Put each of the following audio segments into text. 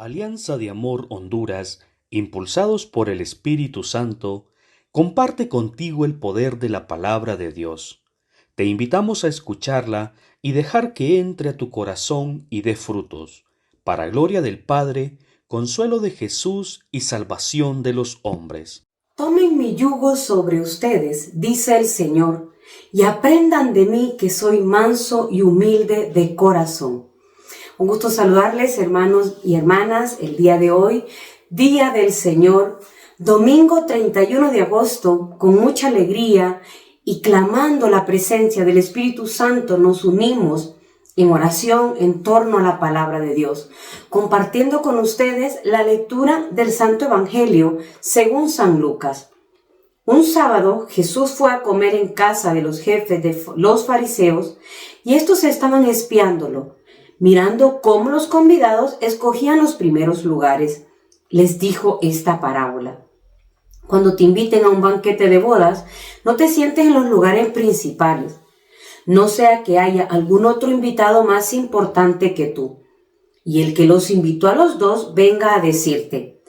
Alianza de Amor Honduras, impulsados por el Espíritu Santo, comparte contigo el poder de la palabra de Dios. Te invitamos a escucharla y dejar que entre a tu corazón y dé frutos, para gloria del Padre, consuelo de Jesús y salvación de los hombres. Tomen mi yugo sobre ustedes, dice el Señor, y aprendan de mí que soy manso y humilde de corazón. Un gusto saludarles, hermanos y hermanas, el día de hoy, Día del Señor, domingo 31 de agosto, con mucha alegría y clamando la presencia del Espíritu Santo, nos unimos en oración en torno a la palabra de Dios, compartiendo con ustedes la lectura del Santo Evangelio según San Lucas. Un sábado Jesús fue a comer en casa de los jefes de los fariseos y estos estaban espiándolo, mirando cómo los convidados escogían los primeros lugares. Les dijo esta parábola: cuando te inviten a un banquete de bodas, no te sientes en los lugares principales, no sea que haya algún otro invitado más importante que tú, y el que los invitó a los dos venga a decirte: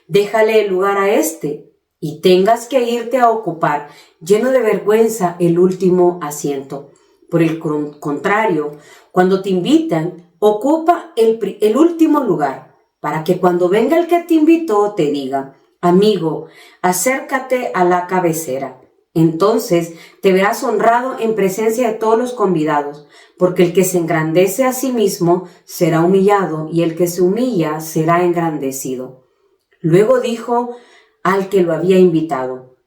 déjale el lugar a este, y tengas que irte a ocupar, lleno de vergüenza, el último asiento. Por el contrario, cuando te invitan, ocupa el último lugar, para que cuando venga el que te invitó te diga: amigo, acércate a la cabecera. Entonces te verás honrado en presencia de todos los convidados, porque el que se engrandece a sí mismo será humillado, y el que se humilla será engrandecido. Luego dijo al que lo había invitado: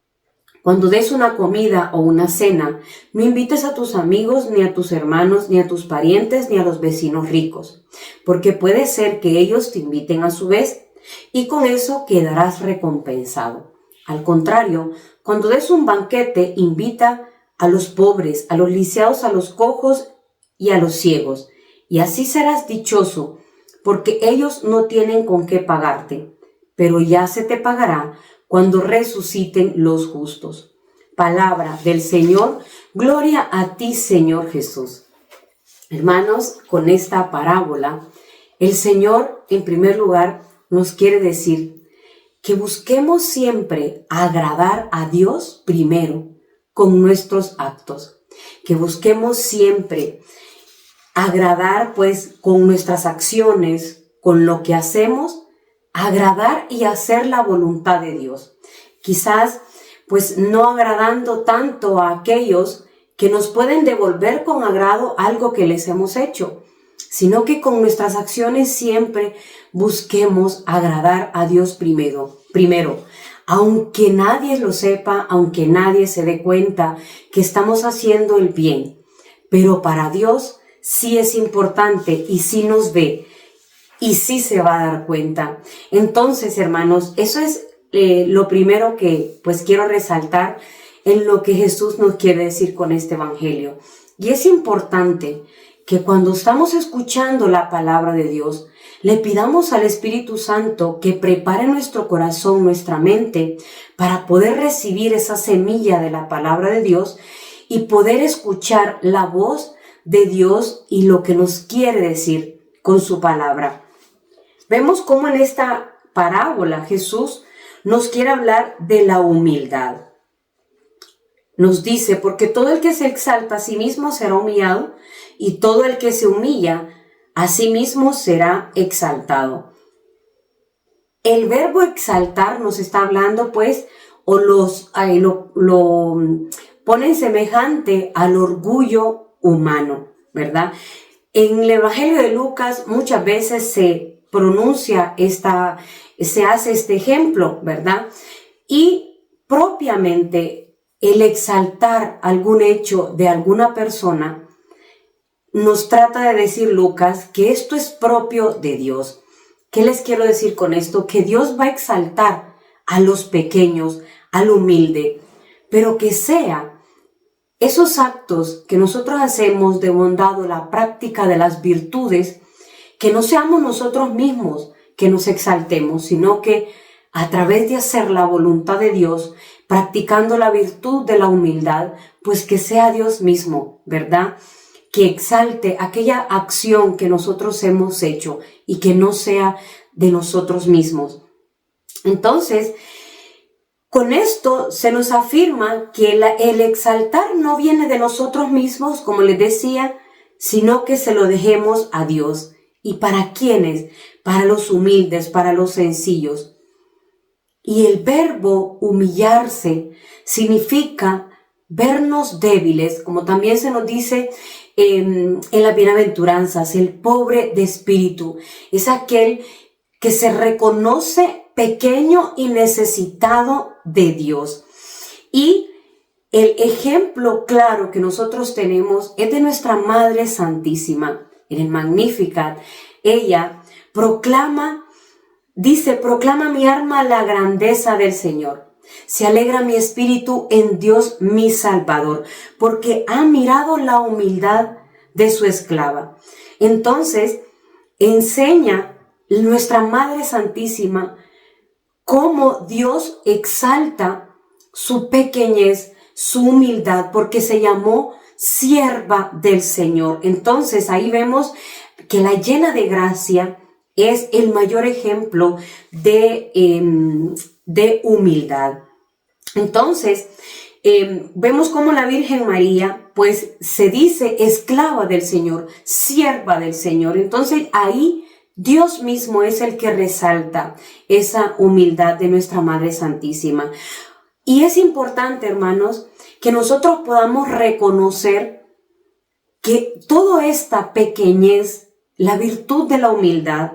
cuando des una comida o una cena, no invites a tus amigos, ni a tus hermanos, ni a tus parientes, ni a los vecinos ricos, porque puede ser que ellos te inviten a su vez, y con eso quedarás recompensado. Al contrario, cuando des un banquete, invita a los pobres, a los lisiados, a los cojos y a los ciegos, y así serás dichoso, porque ellos no tienen con qué pagarte, pero ya se te pagará cuando resuciten los justos. Palabra del Señor, gloria a ti, Señor Jesús. Hermanos, con esta parábola, el Señor, en primer lugar, nos quiere decir que busquemos siempre agradar a Dios primero con nuestros actos, que busquemos siempre agradar pues con nuestras acciones, con lo que hacemos, agradar y hacer la voluntad de Dios. Quizás pues no agradando tanto a aquellos que nos pueden devolver con agrado algo que les hemos hecho, sino que con nuestras acciones siempre busquemos agradar a Dios primero, aunque nadie lo sepa, aunque nadie se dé cuenta que estamos haciendo el bien, pero para Dios sí es importante y sí nos ve y sí se va a dar cuenta. Entonces, hermanos, eso es lo primero que pues quiero resaltar en lo que Jesús nos quiere decir con este evangelio. Y es importante que cuando estamos escuchando la palabra de Dios, le pidamos al Espíritu Santo que prepare nuestro corazón, nuestra mente, para poder recibir esa semilla de la palabra de Dios y poder escuchar la voz de Dios y lo que nos quiere decir con su palabra. Vemos cómo en esta parábola Jesús nos quiere hablar de la humildad. Nos dice: porque todo el que se exalta a sí mismo será humillado, y todo el que se humilla a sí mismo será exaltado. El verbo exaltar nos está hablando pues, o lo ponen semejante al orgullo humano, ¿verdad? En el Evangelio de Lucas muchas veces se hace este ejemplo, ¿verdad? Y propiamente el exaltar algún hecho de alguna persona, nos trata de decir Lucas que esto es propio de Dios. ¿Qué les quiero decir con esto? Que Dios va a exaltar a los pequeños, al humilde, pero que sea esos actos que nosotros hacemos de bondad o la práctica de las virtudes, que no seamos nosotros mismos que nos exaltemos, sino que a través de hacer la voluntad de Dios, practicando la virtud de la humildad, pues que sea Dios mismo, ¿verdad? Que exalte aquella acción que nosotros hemos hecho y que no sea de nosotros mismos. Entonces, con esto se nos afirma que el exaltar no viene de nosotros mismos, como les decía, sino que se lo dejemos a Dios. ¿Y para quiénes? Para los humildes, para los sencillos. Y el verbo humillarse significa vernos débiles, como también se nos dice en las bienaventuranzas. El pobre de espíritu es aquel que se reconoce pequeño y necesitado de Dios. Y el ejemplo claro que nosotros tenemos es de nuestra Madre Santísima. En el Magnificat, ella proclama mi alma la grandeza del Señor. Se alegra mi espíritu en Dios mi Salvador, porque ha mirado la humildad de su esclava. Entonces, enseña nuestra Madre Santísima cómo Dios exalta su pequeñez, su humildad, porque se llamó sierva del Señor. Entonces ahí vemos que la llena de gracia es el mayor ejemplo de humildad. Entonces vemos cómo la Virgen María pues se dice esclava del Señor, sierva del Señor. Entonces ahí Dios mismo es el que resalta esa humildad de nuestra Madre Santísima. Y es importante, hermanos, que nosotros podamos reconocer que toda esta pequeñez, la virtud de la humildad,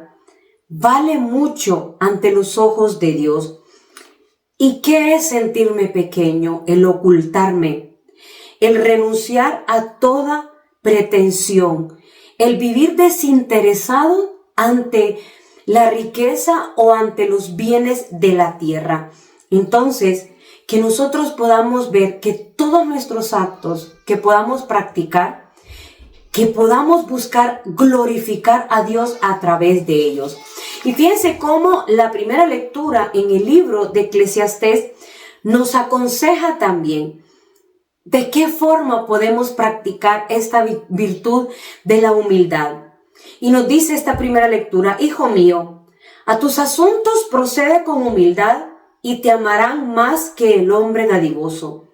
vale mucho ante los ojos de Dios. ¿Y qué es sentirme pequeño? El ocultarme, el renunciar a toda pretensión, el vivir desinteresado ante la riqueza o ante los bienes de la tierra. Entonces, que nosotros podamos ver que todos nuestros actos que podamos practicar, que podamos buscar glorificar a Dios a través de ellos. Y fíjense cómo la primera lectura en el libro de Eclesiastés nos aconseja también de qué forma podemos practicar esta virtud de la humildad. Y nos dice esta primera lectura: hijo mío, a tus asuntos procede con humildad y te amarán más que el hombre dadivoso.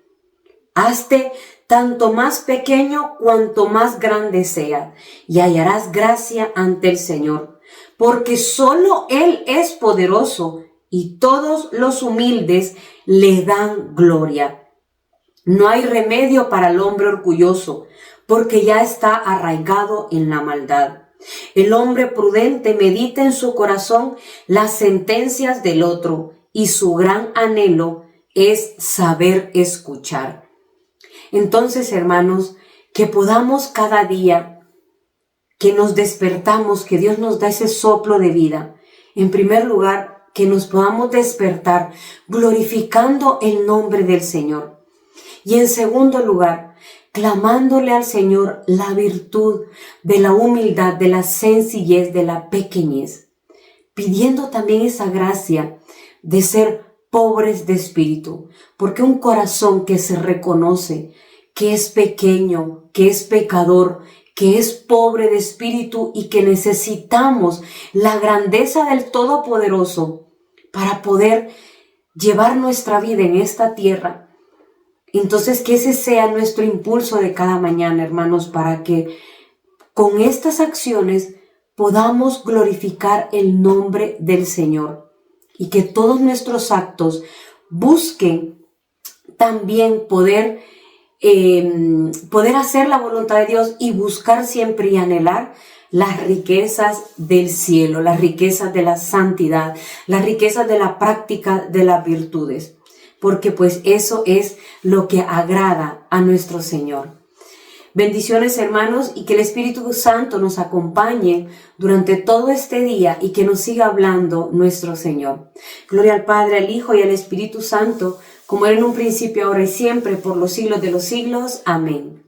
Hazte tanto más pequeño cuanto más grande sea, y hallarás gracia ante el Señor, porque solo Él es poderoso y todos los humildes le dan gloria. No hay remedio para el hombre orgulloso, porque ya está arraigado en la maldad. El hombre prudente medita en su corazón las sentencias del otro, y su gran anhelo es saber escuchar. Entonces, hermanos, que podamos cada día que nos despertamos, que Dios nos da ese soplo de vida, en primer lugar, que nos podamos despertar glorificando el nombre del Señor. Y en segundo lugar, clamándole al Señor la virtud de la humildad, de la sencillez, de la pequeñez, pidiendo también esa gracia de ser pobres de espíritu, porque un corazón que se reconoce que es pequeño, que es pecador, que es pobre de espíritu y que necesitamos la grandeza del Todopoderoso para poder llevar nuestra vida en esta tierra. Entonces, que ese sea nuestro impulso de cada mañana, hermanos, para que con estas acciones podamos glorificar el nombre del Señor y que todos nuestros actos busquen también poder hacer la voluntad de Dios y buscar siempre y anhelar las riquezas del cielo, las riquezas de la santidad, las riquezas de la práctica de las virtudes, porque pues eso es lo que agrada a nuestro Señor. Bendiciones, hermanos, y que el Espíritu Santo nos acompañe durante todo este día y que nos siga hablando nuestro Señor. Gloria al Padre, al Hijo y al Espíritu Santo, como era en un principio, ahora y siempre, por los siglos de los siglos. Amén.